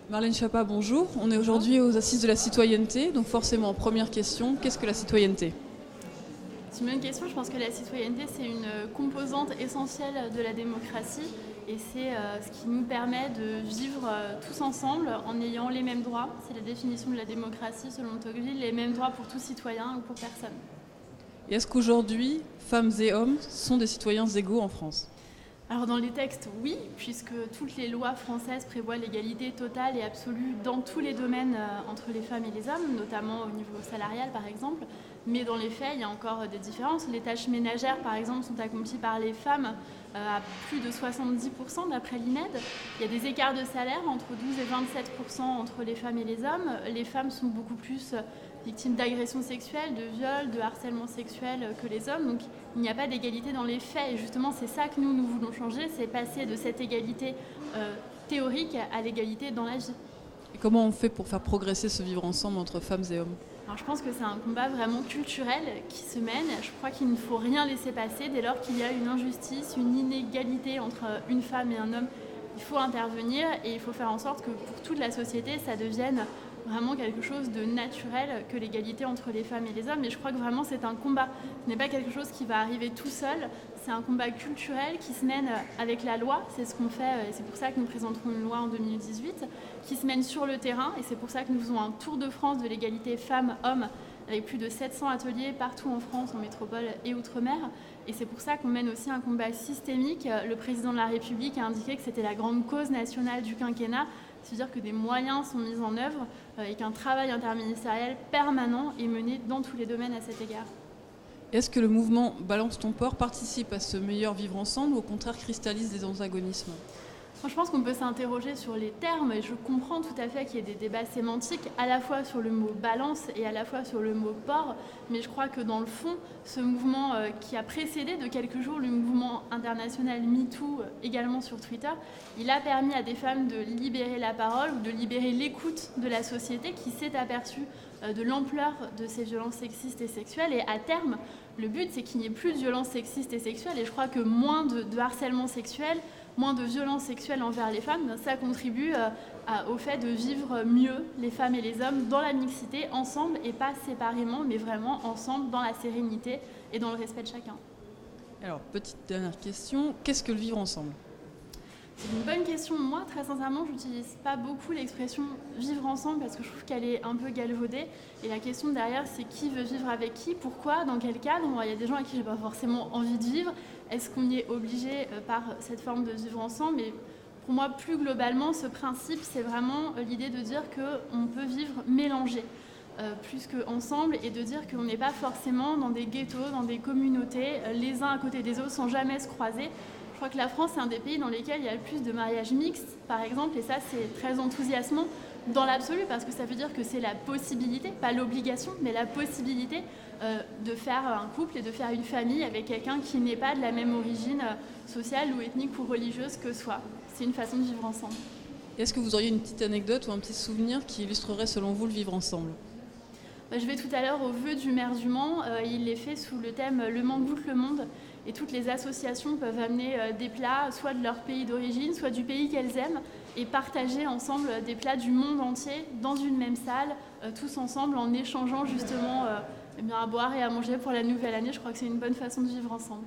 Marlène Schiappa, bonjour. On est aujourd'hui aux Assises de la citoyenneté, donc forcément, première question, qu'est-ce que la citoyenneté ? C'est une bonne question. Je pense que la citoyenneté, c'est une composante essentielle de la démocratie et c'est ce qui nous permet de vivre tous ensemble en ayant les mêmes droits. C'est la définition de la démocratie selon Tocqueville, les mêmes droits pour tout citoyen ou pour personne. Et est-ce qu'aujourd'hui, femmes et hommes sont des citoyens égaux en France ? Alors dans les textes, oui, puisque toutes les lois françaises prévoient l'égalité totale et absolue dans tous les domaines entre les femmes et les hommes, notamment au niveau salarial par exemple. Mais dans les faits, il y a encore des différences. Les tâches ménagères, par exemple, sont accomplies par les femmes à plus de 70% d'après l'INED. Il y a des écarts de salaire entre 12 et 27% entre les femmes et les hommes. Les femmes sont beaucoup plus victimes d'agressions sexuelles, de viols, de harcèlement sexuel que les hommes. Donc il n'y a pas d'égalité dans les faits. Et justement, c'est ça que nous voulons changer, c'est passer de cette égalité théorique à l'égalité dans la vie. Et comment on fait pour faire progresser ce vivre ensemble entre femmes et hommes ? Alors je pense que c'est un combat vraiment culturel qui se mène. Je crois qu'il ne faut rien laisser passer dès lors qu'il y a une injustice, une inégalité entre une femme et un homme. Il faut intervenir et il faut faire en sorte que pour toute la société, ça devienne vraiment quelque chose de naturel que l'égalité entre les femmes et les hommes. Et je crois que vraiment c'est un combat. Ce n'est pas quelque chose qui va arriver tout seul. C'est un combat culturel qui se mène avec la loi. C'est ce qu'on fait et c'est pour ça que nous présenterons une loi en 2018 qui se mène sur le terrain. Et c'est pour ça que nous faisons un tour de France de l'égalité femmes-hommes avec plus de 700 ateliers partout en France, en métropole et outre-mer. Et c'est pour ça qu'on mène aussi un combat systémique. Le président de la République a indiqué que c'était la grande cause nationale du quinquennat. C'est-à-dire que des moyens sont mis en œuvre et qu'un travail interministériel permanent est mené dans tous les domaines à cet égard. Est-ce que le mouvement Balance ton port participe à ce meilleur vivre ensemble ou au contraire cristallise des antagonismes ? Je pense qu'on peut s'interroger sur les termes et je comprends tout à fait qu'il y ait des débats sémantiques à la fois sur le mot balance et à la fois sur le mot port, mais je crois que dans le fond, ce mouvement qui a précédé de quelques jours le mouvement international MeToo, également sur Twitter, il a permis à des femmes de libérer la parole ou de libérer l'écoute de la société qui s'est aperçue de l'ampleur de ces violences sexistes et sexuelles. Et à terme, le but, c'est qu'il n'y ait plus de violences sexistes et sexuelles. Et je crois que moins de harcèlement sexuel, moins de violences sexuelles envers les femmes, ça contribue au fait de vivre mieux les femmes et les hommes dans la mixité, ensemble et pas séparément, mais vraiment ensemble dans la sérénité et dans le respect de chacun. Alors, petite dernière question, qu'est-ce que le vivre ensemble ? C'est une bonne question. Moi, très sincèrement, je n'utilise pas beaucoup l'expression vivre ensemble parce que je trouve qu'elle est un peu galvaudée. Et la question derrière, c'est qui veut vivre avec qui, pourquoi, dans quel cadre. Il y a des gens avec qui je n'ai pas forcément envie de vivre. Est-ce qu'on y est obligé par cette forme de vivre ensemble ? Et pour moi, plus globalement, ce principe, c'est vraiment l'idée de dire qu'on peut vivre mélangé. Plus qu'ensemble, et de dire qu'on n'est pas forcément dans des ghettos, dans des communautés, les uns à côté des autres, sans jamais se croiser. Je crois que la France, c'est un des pays dans lesquels il y a le plus de mariages mixtes, par exemple, et ça, c'est très enthousiasmant dans l'absolu, parce que ça veut dire que c'est la possibilité, pas l'obligation, mais la possibilité de faire un couple et de faire une famille avec quelqu'un qui n'est pas de la même origine sociale ou ethnique ou religieuse que soi. C'est une façon de vivre ensemble. Est-ce que vous auriez une petite anecdote ou un petit souvenir qui illustrerait, selon vous, le vivre ensemble ? Je vais tout à l'heure au vœu du maire du Mans. Il est fait sous le thème « Le Mans goûte le monde ». Et toutes les associations peuvent amener des plats, soit de leur pays d'origine, soit du pays qu'elles aiment, et partager ensemble des plats du monde entier dans une même salle, tous ensemble, en échangeant justement à boire et à manger pour la nouvelle année. Je crois que c'est une bonne façon de vivre ensemble.